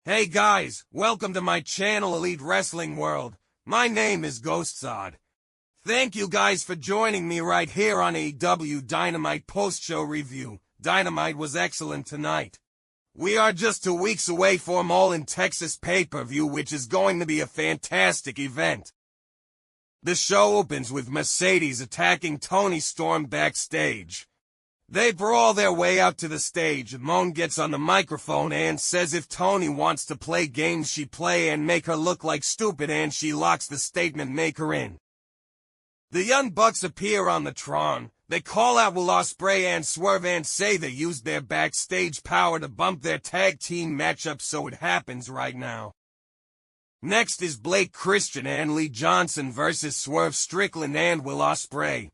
Hey guys, welcome to my channel Elite Wrestling World. My name is GhostSaad. Thank you guys for joining me right here on AEW Dynamite post-show review. Dynamite was excellent tonight. We are just 2 weeks away from All in Texas pay-per-view, which is going to be a fantastic event. The show opens with Mercedes attacking Toni Storm backstage. They brawl their way out to the stage. Moan gets on the microphone and says if Toni wants to play games she play and make her look like stupid, and she locks the statement maker in. The Young Bucks appear on the Tron. They call out Will Ospreay and Swerve and say they used their backstage power to bump their tag team matchup, so it happens right now. Next is Blake Christian and Lee Johnson versus Swerve Strickland and Will Ospreay.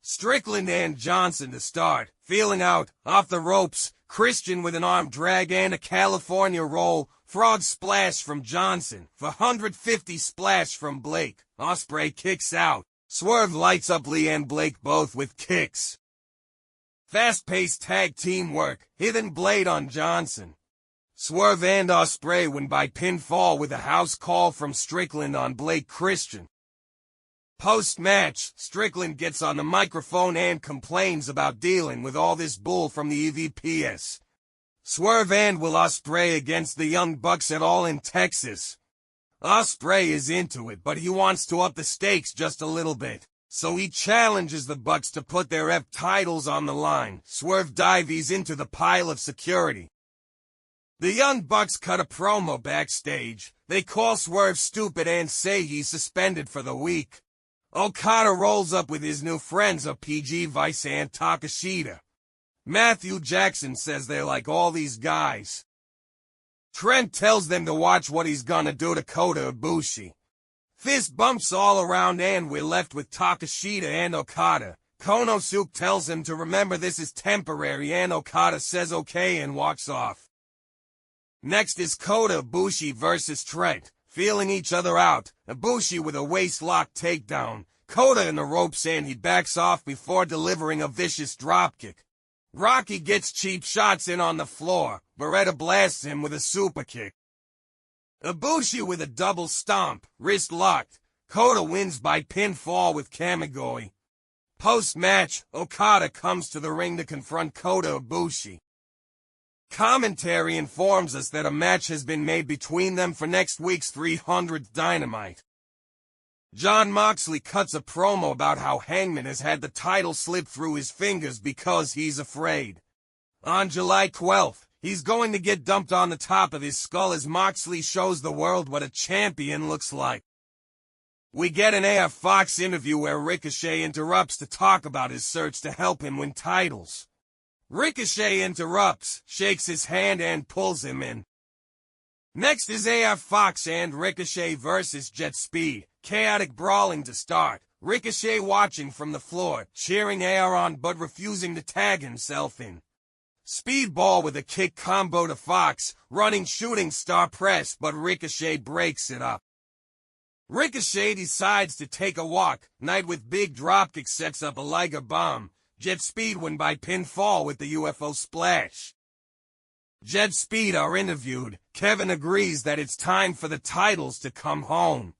Strickland and Johnson to start, feeling out, off the ropes, Christian with an arm drag and a California roll, frog splash from Johnson, 450 splash from Blake. Ospreay kicks out. Swerve lights up Lee and Blake both with kicks. Fast-paced tag team work, hidden blade on Johnson. Swerve and Ospreay win by pinfall with a house call from Strickland on Blake Christian. Post-match, Strickland gets on the microphone and complains about dealing with all this bull from the EVPs. Swerve and Will Ospreay against the Young Bucks at All in Texas. Ospreay is into it, but he wants to up the stakes just a little bit, so he challenges the Bucks to put their F titles on the line. Swerve dives into the pile of security. The Young Bucks cut a promo backstage. They call Swerve stupid and say he's suspended for the week. Okada rolls up with his new friends of PG Vice and Takeshita. Matthew Jackson says they're like all these guys. Trent tells them to watch what he's gonna do to Kota Ibushi. Fist bumps all around and we're left with Takeshita and Okada. Konosuke tells him to remember this is temporary and Okada says okay and walks off. Next is Kota Ibushi versus Trent. Feeling each other out, Ibushi with a waist-lock takedown, Kota in the ropes and he backs off before delivering a vicious dropkick. Rocky gets cheap shots in on the floor, Beretta blasts him with a superkick. Ibushi with a double stomp, wrist locked, Kota wins by pinfall with Kamigoi. Post-match, Okada comes to the ring to confront Kota Ibushi. Commentary informs us that a match has been made between them for next week's 300th Dynamite. Jon Moxley cuts a promo about how Hangman has had the title slip through his fingers because he's afraid. On July 12th, he's going to get dumped on the top of his skull as Moxley shows the world what a champion looks like. We get an AF Fox interview where Ricochet interrupts to talk about his search to help him win titles. Ricochet interrupts, shakes his hand and pulls him in. Next is AF Fox and Ricochet versus Jet Speed. Chaotic brawling to start. Ricochet watching from the floor, cheering AR on but refusing to tag himself in. Speedball with a kick combo to Fox, running shooting star press but Ricochet breaks it up. Ricochet decides to take a walk. Knight with big dropkick sets up a Liger bomb. Jet Speed win by pinfall with the UFO splash. Jet Speed are interviewed. Kevin agrees that it's time for the titles to come home.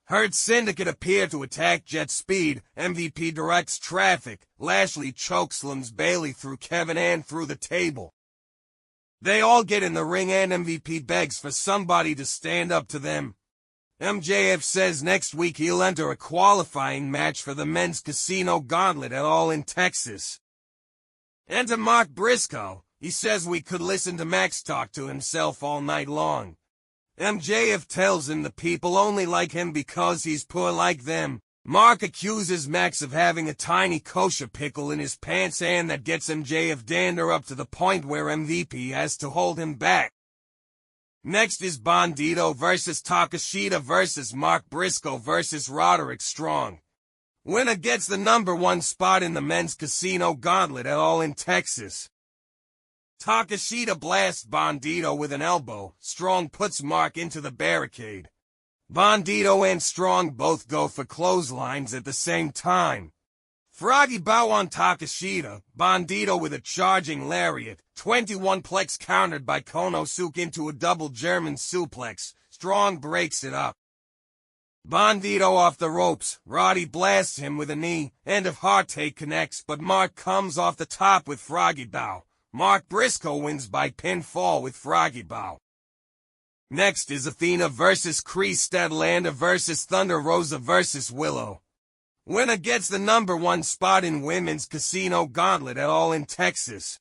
Hurt Syndicate appear to attack Jet Speed. MVP directs traffic. Lashley chokeslams Bailey through Kevin and through the table. They all get in the ring and MVP begs for somebody to stand up to them. MJF says next week he'll enter a qualifying match for the men's Casino Gauntlet at All in Texas. Enter Mark Briscoe. He says we could listen to Max talk to himself all night long. MJF tells him the people only like him because he's poor like them. Mark accuses Max of having a tiny kosher pickle in his pants and that gets MJF dander up to the point where MVP has to hold him back. Next is Bandido versus Takeshita versus Mark Briscoe versus Roderick Strong. Winner gets the #1 spot in the men's Casino Gauntlet at All in Texas. Takeshita blasts Bandido with an elbow. Strong puts Mark into the barricade. Bandido and Strong both go for clotheslines at the same time. Froggy bow on Takeshita, Bandido with a charging lariat, 21-plex countered by Konosuke into a double German suplex, Strong breaks it up. Bandido off the ropes, Roddy blasts him with a knee, and if Heartache connects but Mark comes off the top with Froggy bow. Mark Briscoe wins by pinfall with Froggy bow. Next is Athena vs. Kris Statlander vs. Thunder Rosa vs. Willow. Winner gets the #1 spot in women's Casino Gauntlet at All in Texas.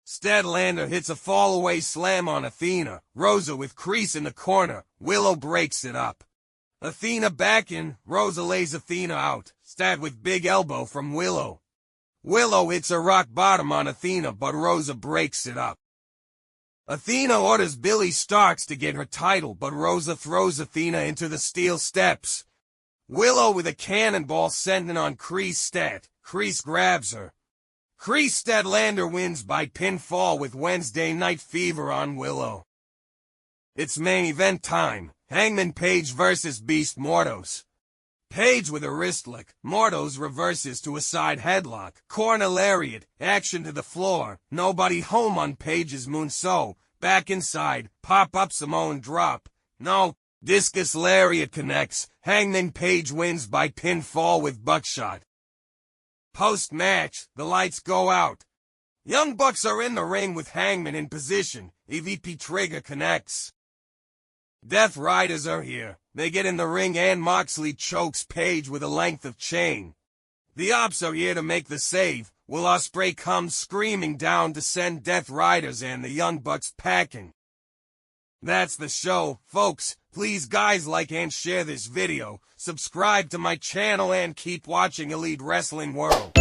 Statlander hits a fall-away slam on Athena, Rosa with Kris in the corner, Willow breaks it up. Athena back in, Rosa lays Athena out, Stat with big elbow from Willow. Willow hits a rock bottom on Athena but Rosa breaks it up. Athena orders Billy Starks to get her title but Rosa throws Athena into the steel steps. Willow with a cannonball sending on Kris Stat. Kris grabs her. Kris Statlander wins by pinfall with Wednesday Night Fever on Willow. It's main event time. Hangman Page vs. Beast Mortos. Page with a wrist lick. Mortos reverses to a side headlock. Corner lariat. Action to the floor. Nobody home on Page's moonsault. Back inside. Pop-up Samoan drop. No. Discus lariat connects. Hangman Page wins by pinfall with buckshot. Post-match, the lights go out. Young Bucks are in the ring with Hangman in position. EVP Trigger connects. Death Riders are here. They get in the ring and Moxley chokes Page with a length of chain. The Ops are here to make the save. Will Ospreay comes screaming down to send Death Riders and the Young Bucks packing. That's the show, folks. Please guys like and share this video, subscribe to my channel and keep watching Elite Wrestling World.